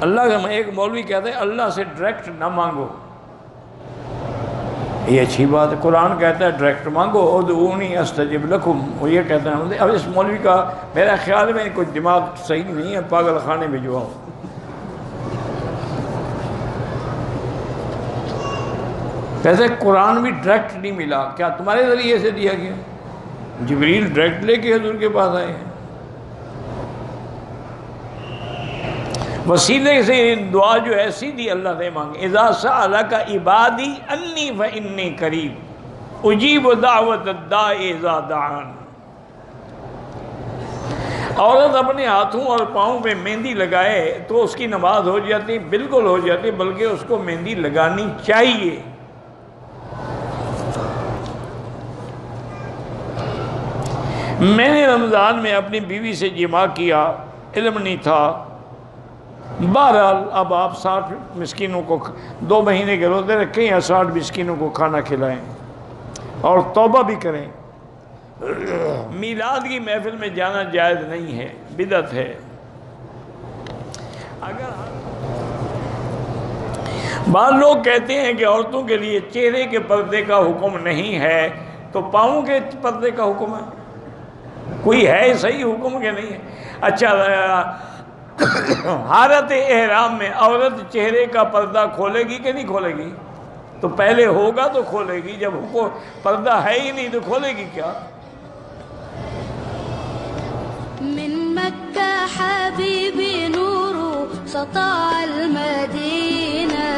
اللہ کا ایک مولوی کہتے ہیں اللہ سے ڈائریکٹ نہ مانگو، یہ اچھی بات ہے۔ قرآن کہتا ہے ڈائریکٹ مانگو، ادعونی استجب لکم، وہ یہ کہتے ہیں۔ اب اس مولوی کا میرا خیال میں کوئی دماغ صحیح نہیں ہے، پاگل خانے میں جو آؤ۔ کہتے ہیں قرآن بھی ڈائریکٹ نہیں ملا، کیا تمہارے ذریعے سے دیا گیا؟ جبریل ڈائریکٹ لے کے حضور کے پاس آئے ہیں۔ وسیلے سے دعا جو ہے سیدھی اللہ سے مانگے۔ اذا سألک عبادی انی فانی قریب اجیب دعوت الداعی اذا دعان۔ عورت اپنے ہاتھوں اور پاؤں پہ مہندی لگائے تو اس کی نماز ہو جاتی، بالکل ہو جاتی، بلکہ اس کو مہندی لگانی چاہیے۔ میں نے رمضان میں اپنی بیوی سے جماع کیا، علم نہیں تھا، بہرحال اب آپ 60 مسکینوں کو 2 مہینے کے روزے رکھیں یا 60 مسکینوں کو کھانا کھلائیں اور توبہ بھی کریں۔ میلاد کی محفل میں جانا جائز نہیں ہے، بدعت ہے۔ اگر بعض لوگ کہتے ہیں کہ عورتوں کے لیے چہرے کے پردے کا حکم نہیں ہے تو پاؤں کے پردے کا حکم ہے، کوئی ہے صحیح حکم کہ نہیں ہے؟ اچھا، حالت احرام میں عورت چہرے کا پردہ کھولے گی کہ نہیں کھولے گی؟ تو پہلے ہوگا تو کھولے گی، جب پردہ ہے ہی نہیں تو کھولے گی کیا؟ من مكة حبيبي نور سطع المدينة